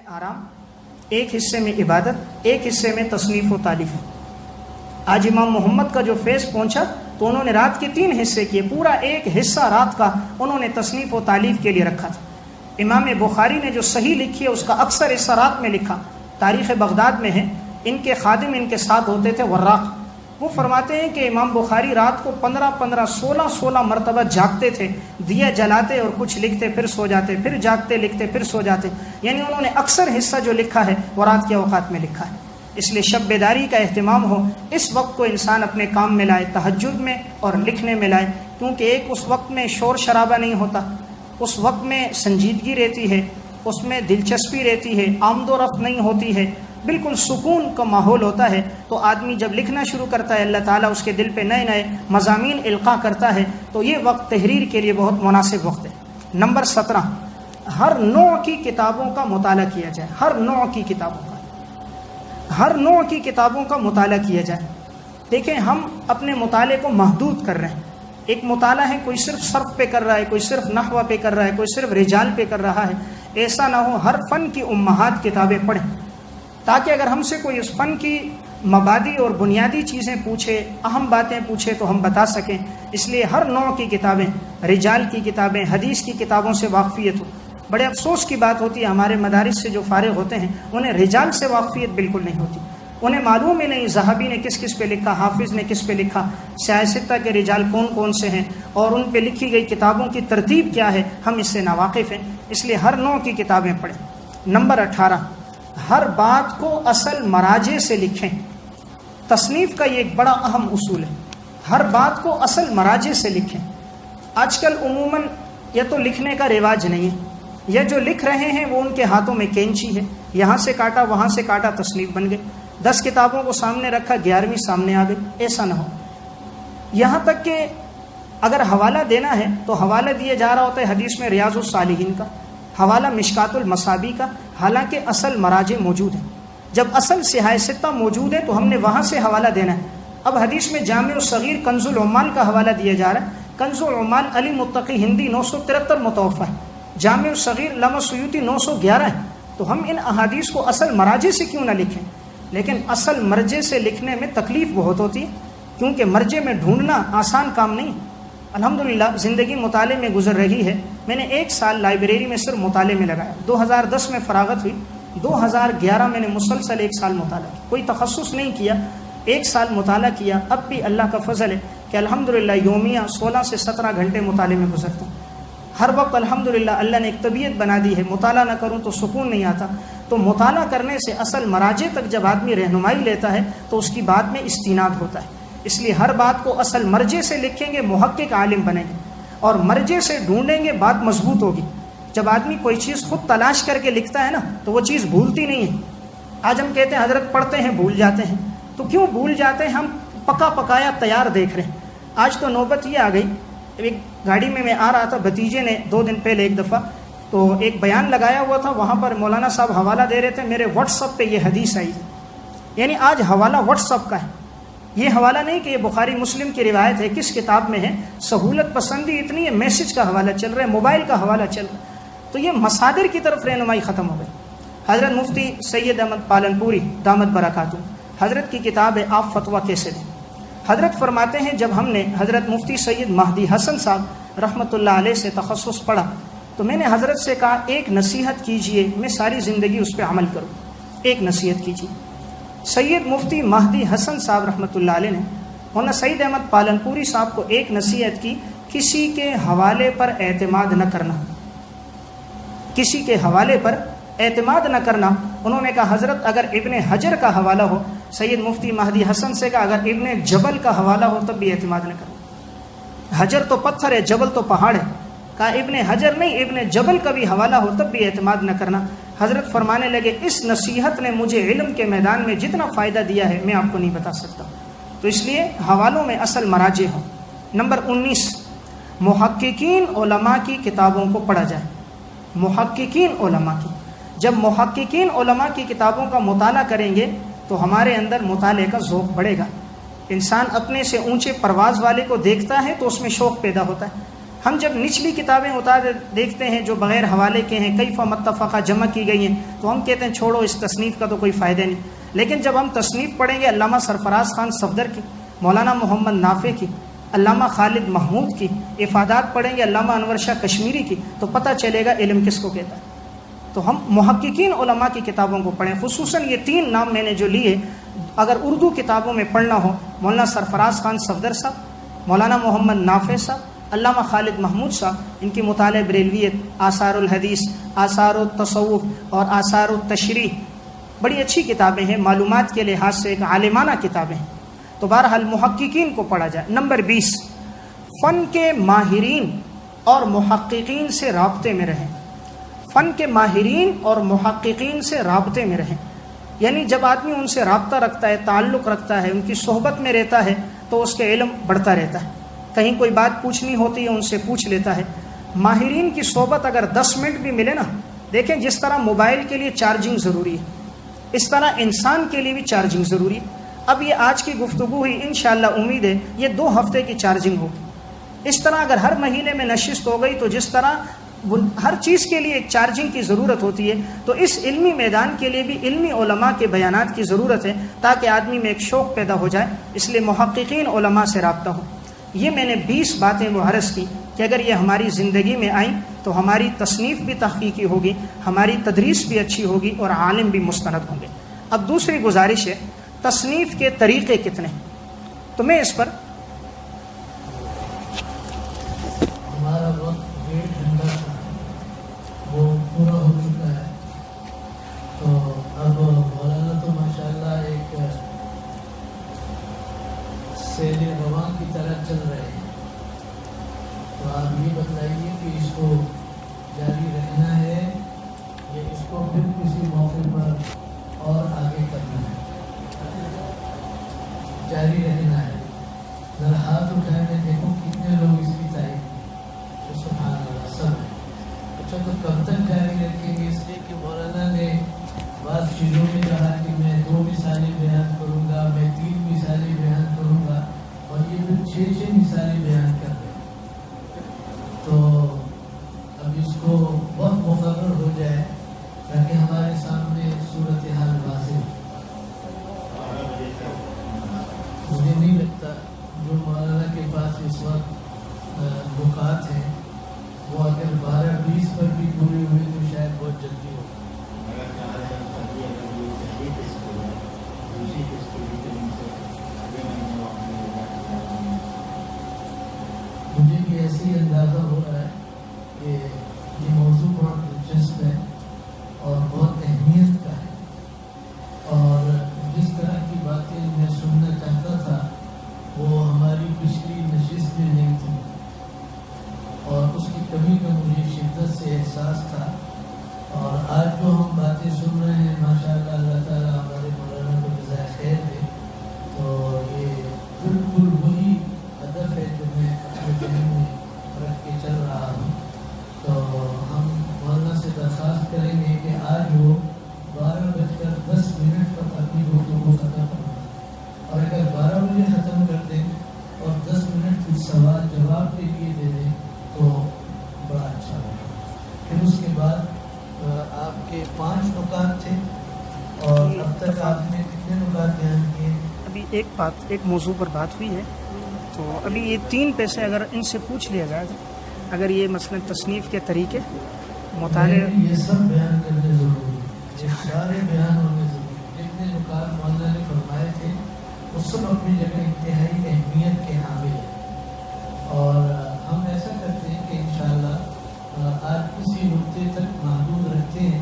آرام، ایک حصے میں عبادت، ایک حصے میں تصنیف و تالیف۔ آج امام محمد کا جو فیض پہنچا تو انہوں نے رات کے 3 حصے کیے، پورا ایک حصہ رات کا انہوں نے تصنیف و تالیف کے لیے رکھا تھا۔ امام بخاری نے جو صحیح لکھی ہے اس کا اکثر حصہ رات میں لکھا، تاریخ بغداد میں ہے۔ ان کے خادم ان کے ساتھ ہوتے تھے وراق، وہ فرماتے ہیں کہ امام بخاری رات کو 15 16 مرتبہ جاگتے تھے، دیا جلاتے اور کچھ لکھتے، پھر سو جاتے، پھر جاگتے لکھتے، پھر سو جاتے، یعنی انہوں نے اکثر حصہ جو لکھا ہے وہ رات کے اوقات میں لکھا ہے۔ اس لیے شب بیداری کا اہتمام ہو، اس وقت کو انسان اپنے کام میں لائے، تہجد میں اور لکھنے میں لائے، کیونکہ ایک اس وقت میں شور شرابہ نہیں ہوتا، اس وقت میں سنجیدگی رہتی ہے، اس میں دلچسپی رہتی ہے، آمد و رفت نہیں ہوتی ہے، بالکل سکون کا ماحول ہوتا ہے۔ تو آدمی جب لکھنا شروع کرتا ہے اللہ تعالیٰ اس کے دل پہ نئے نئے مضامین القاء کرتا ہے، تو یہ وقت تحریر کے لیے بہت مناسب وقت ہے۔ نمبر 17، ہر نوع کی کتابوں کا مطالعہ کیا جائے، ہر نوع کی کتابوں کا مطالعہ کیا جائے۔ دیکھیں ہم اپنے مطالعے کو محدود کر رہے ہیں۔ ایک مطالعہ ہے، کوئی صرف صرف پہ کر رہا ہے، کوئی صرف نحو پہ کر رہا ہے، کوئی صرف رجال پہ کر رہا ہے۔ ایسا نہ ہو، ہر فن کی امہات کتابیں پڑھیں، تاکہ اگر ہم سے کوئی اس فن کی مبادی اور بنیادی چیزیں پوچھے، اہم باتیں پوچھے تو ہم بتا سکیں۔ اس لیے ہر نوع کی کتابیں، رجال کی کتابیں، حدیث کی کتابوں سے واقفیت ہو۔ بڑے افسوس کی بات ہوتی ہے ہمارے مدارس سے جو فارغ ہوتے ہیں انہیں رجال سے واقفیت بالکل نہیں ہوتی، انہیں معلوم ہی نہیں ذہبی نے کس کس پہ لکھا، حافظ نے کس پہ لکھا، سیاستہ کے رجال کون کون سے ہیں اور ان پہ لکھی گئی کتابوں کی ترتیب کیا ہے، ہم اس سے ناواقف ہیں۔ اس لیے ہر نوع کی کتابیں پڑھیں۔ نمبر 18، ہر بات کو اصل مراجع سے لکھیں۔ تصنیف کا یہ ایک بڑا اہم اصول ہے، ہر بات کو اصل مراجع سے لکھیں۔ آج کل عموماً یا تو لکھنے کا رواج نہیں ہے، یا جو لکھ رہے ہیں وہ ان کے ہاتھوں میں کینچی ہے، یہاں سے کاٹا وہاں سے کاٹا، تصنیف بن گئے۔ 10 کتابوں کو سامنے رکھا، 11ویں سامنے آ گئی۔ ایسا نہ ہو، یہاں تک کہ اگر حوالہ دینا ہے تو حوالہ دیا جا رہا ہوتا ہے حدیث میں ریاض الصالحین کا، حوالہ مشکات المصابی کا، حالانکہ اصل مراجع موجود ہیں۔ جب اصل سیاہ ستہ موجود ہے تو ہم نے وہاں سے حوالہ دینا ہے۔ اب حدیث میں جامع الصغیر کنز العمال کا حوالہ دیا جا رہا ہے، کنز العمال علی متقی ہندی 973 متوفہ ہے، جامع الصغیر علامہ سیوطی 911 ہے۔ تو ہم ان احادیث کو اصل مراجع سے کیوں نہ لکھیں؟ لیکن اصل مرجع سے لکھنے میں تکلیف بہت ہوتی ہے، کیونکہ مرجع میں ڈھونڈنا آسان کام نہیں۔ الحمدللہ زندگی مطالعے میں گزر رہی ہے۔ میں نے 1 سال لائبریری میں صرف مطالعے میں لگایا، 2010 میں فراغت ہوئی، 2011 میں نے مسلسل 1 سال مطالعہ کیا، کوئی تخصص نہیں کیا، 1 سال مطالعہ کیا۔ اب بھی اللہ کا فضل ہے کہ الحمدللہ یومیہ 16 سے 17 گھنٹے مطالعے میں گزرتا ہوں۔ ہر وقت الحمدللہ اللہ نے ایک طبیعت بنا دی ہے، مطالعہ نہ کروں تو سکون نہیں آتا۔ تو مطالعہ کرنے سے اصل مراجع تک جب آدمی رہنمائی لیتا ہے تو اس کی بات میں استناد ہوتا ہے۔ اس لیے ہر بات کو اصل مرجع سے لکھیں گے، محقق عالم بنیں گے، اور مرجع سے ڈھونڈیں گے، بات مضبوط ہوگی۔ جب آدمی کوئی چیز خود تلاش کر کے لکھتا ہے نا تو وہ چیز بھولتی نہیں ہے۔ آج ہم کہتے ہیں حضرت پڑھتے ہیں بھول جاتے ہیں، تو کیوں بھول جاتے ہیں؟ ہم پکا پکایا تیار دیکھ رہے ہیں۔ آج تو نوبت یہ آ گئی، ایک گاڑی میں آ رہا تھا، بھتیجے نے 2 دن پہلے ایک دفعہ تو ایک بیان لگایا ہوا تھا، وہاں پر مولانا صاحب حوالہ دے رہے تھے، میرے واٹس ایپ پہ یہ حدیث آئی تھی۔ یعنی آج حوالہ واٹس ایپ کا ہے، یہ حوالہ نہیں کہ یہ بخاری مسلم کی روایت ہے، کس کتاب میں ہے۔ سہولت پسندی اتنی ہے، میسج کا حوالہ چل رہا ہے، موبائل کا حوالہ چل رہا ہے، تو یہ مصادر کی طرف رہنمائی ختم ہو گئی۔ حضرت مفتی سید احمد پالنپوری دامت برکاتہ، حضرت کی کتاب ہے آپ فتویٰ کیسے دیں۔ حضرت فرماتے ہیں جب ہم نے حضرت مفتی سید مہدی حسن صاحب رحمۃ اللہ علیہ سے تخصص پڑھا تو میں نے حضرت سے کہا ایک نصیحت کیجئے، میں ساری زندگی اس پہ عمل کروں، ایک نصیحت کیجئے۔ سید مفتی مہدی حسن صاحب رحمۃ اللہ علیہ نے مولانا سید احمد پالنپوری صاحب کو ایک نصیحت کی، کسی کے حوالے پر اعتماد نہ کرنا، کسی کے حوالے پر اعتماد نہ کرنا۔ انہوں نے کہا حضرت اگر ابن حجر کا حوالہ ہو، سید مفتی مہدی حسن سے کہا اگر ابن جبل کا حوالہ ہو تب بھی اعتماد نہ کرنا۔ حجر تو پتھر ہے، جبل تو پہاڑ ہے، کہا ابن حجر نہیں، ابن جبل کا بھی حوالہ ہو تب بھی اعتماد نہ کرنا۔ حضرت فرمانے لگے اس نصیحت نے مجھے علم کے میدان میں جتنا فائدہ دیا ہے میں آپ کو نہیں بتا سکتا۔ تو اس لیے حوالوں میں اصل مراجع ہوں۔ نمبر 19، محققین علماء کی کتابوں کو پڑھا جائے۔ محققین علماء کی، جب محققین علماء کی کتابوں کا مطالعہ کریں گے تو ہمارے اندر مطالعے کا ذوق بڑھے گا۔ انسان اپنے سے اونچے پرواز والے کو دیکھتا ہے تو اس میں شوق پیدا ہوتا ہے۔ ہم جب نچلی کتابیں اتار دیکھتے ہیں جو بغیر حوالے کے ہیں، کیف متفقہ جمع کی گئی ہیں، تو ہم کہتے ہیں چھوڑو، اس تصنیف کا تو کوئی فائدہ نہیں. لیکن جب ہم تصنیف پڑھیں گے علامہ سرفراز خان صفدر کی، مولانا محمد نافع کی، علامہ خالد محمود کی، افادات پڑھیں گے علامہ انور شاہ کشمیری کی، تو پتہ چلے گا علم کس کو کہتا ہے. تو ہم محققین علماء کی کتابوں کو پڑھیں. خصوصاً یہ 3 نام میں نے جو لیے، اگر اردو کتابوں میں پڑھنا ہو، مولانا سرفراز خان صفدر صاحب، مولانا محمد نافع صاحب، علامہ خالد محمود صاحب، ان کی مطالعہ بریلویت، آثار الحدیث، آثار التصوف اور آثار التشریح بڑی اچھی کتابیں ہیں، معلومات کے لحاظ سے ایک عالمانہ کتابیں ہیں. تو بہرحال محققین کو پڑھا جائے. نمبر 20، فن کے ماہرین اور محققین سے رابطے میں رہیں. فن کے ماہرین اور محققین سے رابطے میں رہیں، یعنی جب آدمی ان سے رابطہ رکھتا ہے، تعلق رکھتا ہے، ان کی صحبت میں رہتا ہے، تو اس کا علم بڑھتا رہتا ہے. کہیں کوئی بات پوچھنی ہوتی ہے ان سے پوچھ لیتا ہے. ماہرین کی صحبت اگر 10 منٹ بھی ملے نا، دیکھیں جس طرح موبائل کے لیے چارجنگ ضروری ہے، اس طرح انسان کے لیے بھی چارجنگ ضروری ہے. اب یہ آج کی گفتگو ہوئی، انشاءاللہ امید ہے یہ 2 ہفتے کی چارجنگ ہوگی. اس طرح اگر ہر مہینے میں نشست ہو گئی، تو جس طرح ہر چیز کے لیے ایک چارجنگ کی ضرورت ہوتی ہے، تو اس علمی میدان کے لیے بھی علمی علماء کے بیانات کی ضرورت ہے، تاکہ آدمی میں ایک شوق پیدا ہو جائے. اس لیے محققین علماء سے رابطہ ہو. یہ میں نے 20 باتیں وہ عرض کی کہ اگر یہ ہماری زندگی میں آئیں تو ہماری تصنیف بھی تحقیقی ہوگی، ہماری تدریس بھی اچھی ہوگی اور عالم بھی مستند ہوں گے. اب دوسری گزارش ہے، تصنیف کے طریقے کتنے؟ تو میں اس پر ہمارا وقت 1.5 گھنٹہ تھا، وہ پورا ہو چکا ہے. تو اب مولانا تو ماشاءاللہ ایک سیل رواں کی طرح چل رہے ہیں. تو آپ یہ بتائیے کہ اس کو جاری رکھنا ہے یا اس کو پھر کسی موقع پر اور آگے کرنا ہے؟ جاری رہنا ہے. ذرا ہاتھ اٹھائے، میں دیکھوں کتنے لوگ اس کی تعریف. سبحان اللہ، سب ہے. اچھا، تو کب تک جاری رکھیں گے؟ اس لیے کہ مولانا نے بعض چیزوں میں کہا کہ میں 2 مثالیں بیان کروں گا، میں 3 مثالیں بیان کروں گا، اور یہ پھر 6 مثالیں بیان کر رہے ہیں. تو اب اس کو وقت مقرر ہو جائے تاکہ ہمارے سامنے صورتحال واضح ہو. مجھے نہیں لگتا جو مولانا کے پاس اس وقت نکات ہیں وہ اگر 12-20 پر بھی پورے ہوئے تو شاید بہت جلدی ہو. مجھے بھی ایسے ہی اندازہ ہو رہا ہے کہ یہ موضوع بہت دلچسپ ہے اور بہت اہمیت کا ہے. اور جس طرح کی باتیں میں سننا چاہتا تھا وہ ہماری پچھلی نشست میں نہیں تھی، اور اس کی کمی کا مجھے شدت سے احساس تھا. اور آج جو ہم باتیں سن رہے ہیں ماشاءاللہ، اللہ تعالیٰ ہمارے مولانا کو جزائے خیر دے. تو یہ بالکل وہی ہدف ہے جو میں اپنے ذہن میں رکھ کے چل رہا ہوں. تو ہم مولانا سے درخواست کریں گے کہ آج وہ 12:10 پر اپنی گفتگو ختم کرنا، اور اگر 12 بجے ختم کر دیں اور 10 منٹ کچھ سوال جواب کے لیے دے دیں تو بڑا اچھا ہوگا. پھر اس کے بعد آپ کے 5 نکات تھے، اور اب تک آپ نے کتنے نکات بیان کیے؟ ابھی ایک موضوع پر بات ہوئی ہے، تو ابھی یہ 3 پیسے اگر ان سے پوچھ لیا جائے، اگر یہ مثلا تصنیف کے طریقے مطالعے، یہ سب بیان کرنے ضروری ہے، یہ سارے بیان ہونے ضروری ہے. جتنے نکات مولانا نے فرمائے تھے وہ سب اپنی جگہ انتہائی اہمیت کے حامل ہیں. اور ہم ایسا کرتے ہیں کہ انشاءاللہ آج کسی نقطے تک محدود رکھتے ہیں،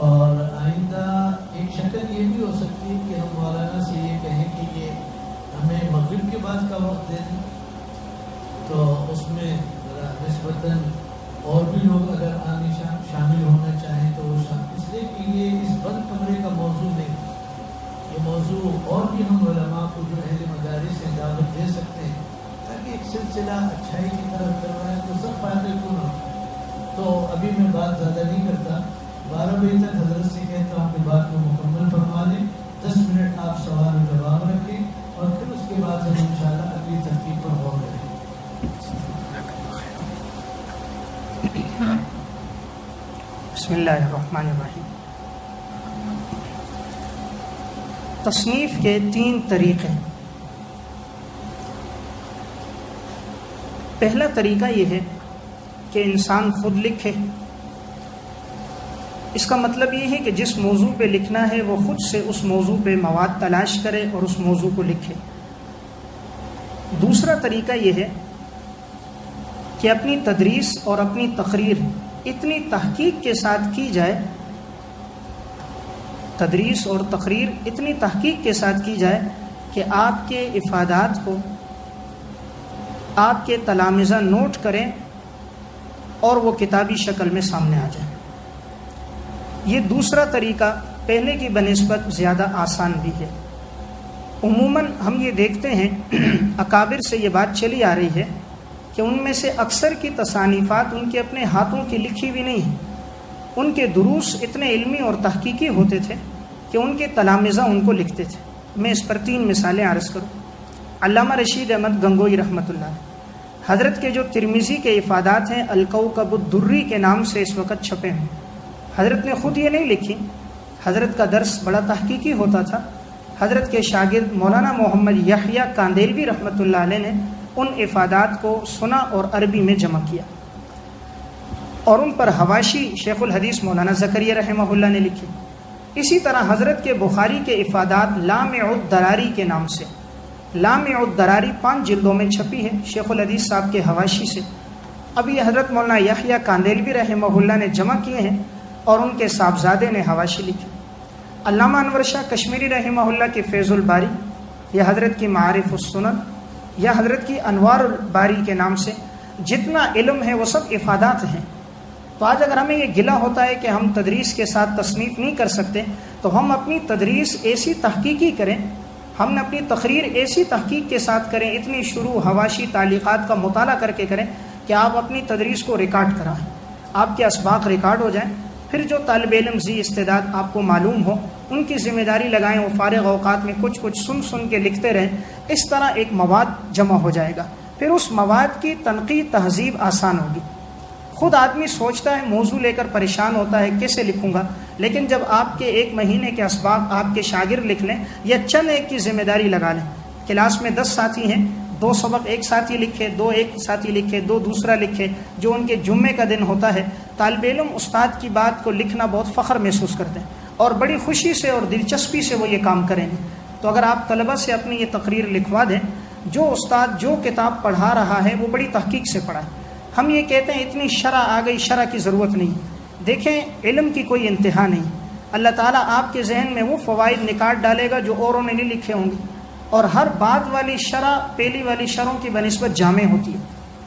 اور آئندہ ایک شکل یہ بھی ہو سکتی ہے کہ ہم مولانا سے یہ کہیں کہ یہ ہمیں مغرب کے بعد کا وقت دے دیں، تو اس میں نسبتاً اور بھی لوگ اگر آنے شامل ہونا چاہیں تو وہ شامل. اس لیے کہ یہ اس بند کمرے کا موضوع نہیں، یہ موضوع اور بھی ہم علماء کو جو اہل مدارس سے دعوت دے سکتے ہیں تاکہ ایک سلسلہ اچھائی کی طرف کروائیں تو سب فائدے کو نہ. تو ابھی میں بات زیادہ نہیں کرتا، 12 بجے تک حضرت سے کہتا ہوں کہ بات کو مکمل فرما لیں. 10 منٹ آپ سوال و جواب رکھیں، اور پھر اس کے بعد ہم انشاءاللہ اگلی ترتیب پر غور کریں. بسم اللہ الرحمن الرحیم۔ تصنیف کے 3 طریقے۔ پہلا طریقہ یہ ہے کہ انسان خود لکھے۔ اس کا مطلب یہ ہے کہ جس موضوع پہ لکھنا ہے وہ خود سے اس موضوع پہ مواد تلاش کرے اور اس موضوع کو لکھے۔ دوسرا طریقہ یہ ہے کہ اپنی تدریس اور اپنی تقریر اتنی تحقیق کے ساتھ کی جائے، تدریس اور تقریر اتنی تحقیق کے ساتھ کی جائے کہ آپ کے افادات کو آپ کے تلامذہ نوٹ کریں اور وہ کتابی شکل میں سامنے آ جائے۔ یہ دوسرا طریقہ پہلے کی بنسبت زیادہ آسان بھی ہے۔ عموماً ہم یہ دیکھتے ہیں اکابر سے یہ بات چلی آ رہی ہے کہ ان میں سے اکثر کی تصانیفات ان کے اپنے ہاتھوں کی لکھی بھی نہیں ہیں۔ ان کے دروس اتنے علمی اور تحقیقی ہوتے تھے کہ ان کے تلامذہ ان کو لکھتے تھے۔ میں اس پر 3 مثالیں عرض کروں۔ علامہ رشید احمد گنگوئی رحمۃ اللہ، حضرت کے جو ترمذی کے افادات ہیں الکوکب الدری کے نام سے اس وقت چھپے ہیں، حضرت نے خود یہ نہیں لکھی، حضرت کا درس بڑا تحقیقی ہوتا تھا۔ حضرت کے شاگرد مولانا محمد یحییٰ کاندیلوی رحمۃ اللہ علیہ نے ان افادات کو سنا اور عربی میں جمع کیا، اور ان پر حواشی شیخ الحدیث مولانا زکریا رحمہ اللہ نے لکھی۔ اسی طرح حضرت کے بخاری کے افادات لامع الدراری کے نام سے، لامع الدراری 5 جلدوں میں چھپی ہے شیخ الحدیث صاحب کے حواشی سے۔ اب یہ حضرت مولانا یحییٰ کاندیلوی رحمہ اللہ نے جمع کیے ہیں اور ان کے صاحبزادے نے حواشی لکھی۔ علامہ انور شاہ کشمیری رحمہ اللہ کے فیض الباری، یا حضرت کی معارف السنن، یا حضرت کی انوار الباری کے نام سے جتنا علم ہے وہ سب افادات ہیں۔ تو آج اگر ہمیں یہ گلہ ہوتا ہے کہ ہم تدریس کے ساتھ تصنیف نہیں کر سکتے، تو ہم اپنی تدریس ایسی تحقیقی کریں، ہم اپنی تقریر ایسی تحقیق کے ساتھ کریں، اتنی شروع حواشی تعلیقات کا مطالعہ کر کے کریں کہ آپ اپنی تدریس کو ریکارڈ کرائیں، آپ کے اسباق ریکارڈ ہو جائیں۔ پھر جو طالب علم ذی استعداد آپ کو معلوم ہو ان کی ذمہ داری لگائیں، وہ فارغ اوقات میں کچھ سن کے لکھتے رہیں۔ اس طرح ایک مواد جمع ہو جائے گا، پھر اس مواد کی تنقید تہذیب آسان ہوگی۔ خود آدمی سوچتا ہے، موضوع لے کر پریشان ہوتا ہے کیسے لکھوں گا، لیکن جب آپ کے 1 مہینے کے اسباق آپ کے شاگرد لکھ لیں یا چند ایک کی ذمہ داری لگا لیں، کلاس میں 10 ساتھی ہیں، 2 سبق ایک ساتھی لکھے، 2 ایک ساتھی لکھے، 2 دوسرا لکھے، جو ان کے جمعے کا دن ہوتا ہے، طالب علم استاد کی بات کو لکھنا بہت فخر محسوس کرتے ہیں اور بڑی خوشی سے اور دلچسپی سے وہ یہ کام کریں گے۔ تو اگر آپ طلبہ سے اپنی یہ تقریر لکھوا دیں، جو استاد جو کتاب پڑھا رہا ہے وہ بڑی تحقیق سے پڑھائے۔ ہم یہ کہتے ہیں اتنی شرح آ گئی، شرح کی ضرورت نہیں۔ دیکھیں علم کی کوئی انتہا نہیں، اللہ تعالیٰ آپ کے ذہن میں وہ فوائد نکال ڈالے گا جو اوروں نے نہیں لکھے ہوں گے، اور ہر بات والی شرح پہلی والی شرحوں کی بنسبت جامع ہوتی ہے،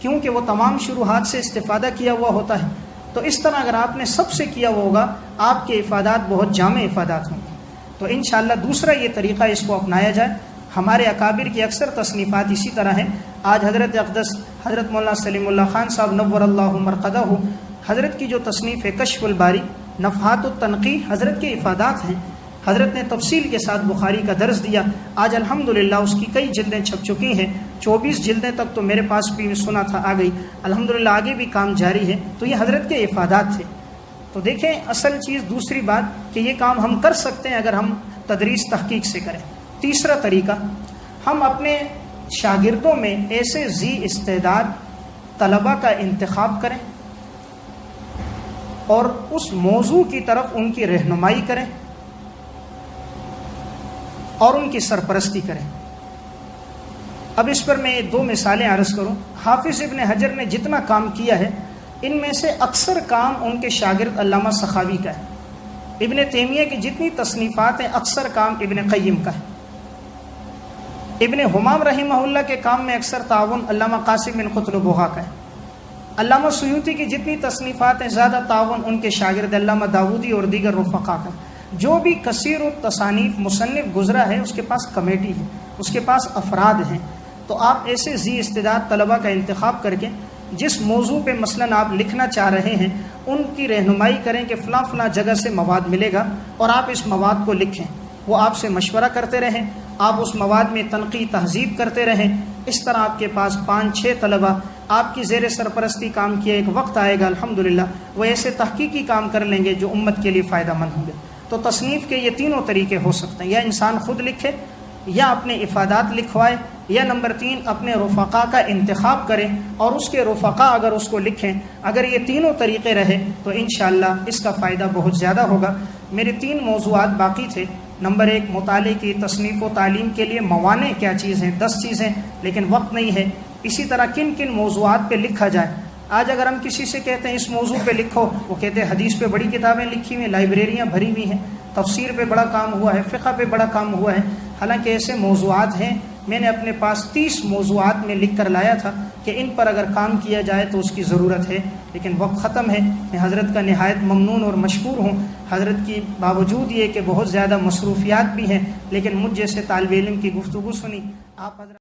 کیونکہ وہ تمام شروحات سے استفادہ کیا ہوا ہوتا ہے۔ تو اس طرح اگر آپ نے سب سے کیا ہوا ہوگا، آپ کے افادات بہت جامع افادات ہوں گے۔ تو انشاءاللہ دوسرا یہ طریقہ اس کو اپنایا جائے۔ ہمارے اکابر کی اکثر تصنیفات اسی طرح ہیں۔ آج حضرت اقدس حضرت مولانا سلیم اللہ خان صاحب نور اللہ مرقدہ، حضرت کی جو تصنیف ہے کشف الباری، نفحات التنقیح، حضرت کے افادات ہیں۔ حضرت نے تفصیل کے ساتھ بخاری کا درس دیا، آج الحمدللہ اس کی کئی جلدیں چھپ چکی ہیں، 24 جلدیں تک تو میرے پاس بھی سنا تھا آ گئی، الحمدللہ آگے بھی کام جاری ہے۔ تو یہ حضرت کے افادات تھے۔ تو دیکھیں اصل چیز دوسری بات کہ یہ کام ہم کر سکتے ہیں اگر ہم تدریس تحقیق سے کریں۔ تیسرا طریقہ، ہم اپنے شاگردوں میں ایسے ذی استعداد طلبہ کا انتخاب کریں اور اس موضوع کی طرف ان کی رہنمائی کریں اور ان کی سرپرستی کریں۔ اب اس پر میں 2 مثالیں عرض کروں۔ حافظ ابن حجر نے جتنا کام کیا ہے، ان میں سے اکثر کام ان کے شاگرد علامہ سخاوی کا ہے۔ ابن تیمیہ کی جتنی تصنیفات ہیں، اکثر کام ابن قیم کا ہے۔ ابن حمام رحمہ اللہ کے کام میں اکثر تعاون علامہ قاسم بن قطل بغا کا ہے۔ علامہ سیوطی کی جتنی تصنیفات ہیں، زیادہ تعاون ان کے شاگرد علامہ داودی اور دیگر رفقا کا۔ جو بھی کثیر التصانیف مصنف گزرا ہے، اس کے پاس کمیٹی ہے، اس کے پاس افراد ہیں۔ تو آپ ایسے ذی استعداد طلبہ کا انتخاب کر کے جس موضوع پہ مثلاً آپ لکھنا چاہ رہے ہیں، ان کی رہنمائی کریں کہ فلاں فلاں جگہ سے مواد ملے گا اور آپ اس مواد کو لکھیں۔ وہ آپ سے مشورہ کرتے رہیں، آپ اس مواد میں تنقید تہذیب کرتے رہیں۔ اس طرح آپ کے پاس 5-6 طلبہ آپ کی زیر سرپرستی کام کیا، ایک وقت آئے گا الحمدللہ وہ ایسے تحقیقی کام کر لیں گے جو امت کے لیے فائدہ مند ہوں گے۔ تو تصنیف کے یہ تینوں طریقے ہو سکتے ہیں، یا انسان خود لکھے، یا اپنے افادات لکھوائے، یا نمبر 3 اپنے رفقا کا انتخاب کرے اور اس کے رفقا اگر اس کو لکھیں۔ اگر یہ تینوں طریقے رہے تو انشاءاللہ اس کا فائدہ بہت زیادہ ہوگا۔ میرے 3 موضوعات باقی تھے۔ نمبر 1 مطالعے کی تصنیف و تعلیم کے لیے موانع کیا چیز ہیں، 10 چیزیں، لیکن وقت نہیں ہے۔ اسی طرح کن کن موضوعات پہ لکھا جائے۔ آج اگر ہم کسی سے کہتے ہیں اس موضوع پہ لکھو، وہ کہتے ہیں حدیث پہ بڑی کتابیں لکھی ہوئی ہیں، لائبریریاں بھری ہوئی ہیں، تفسیر پہ بڑا کام ہوا ہے، فقہ پہ بڑا کام ہوا ہے۔ حالانکہ ایسے موضوعات ہیں، میں نے اپنے پاس 30 موضوعات میں لکھ کر لایا تھا کہ ان پر اگر کام کیا جائے تو اس کی ضرورت ہے، لیکن وقت ختم ہے۔ میں حضرت کا نہایت ممنون اور مشکور ہوں، حضرت کی باوجود یہ کہ بہت زیادہ مصروفیات بھی ہیں، لیکن مجھ جیسے طالب علم کی گفتگو سنی آپ حضرت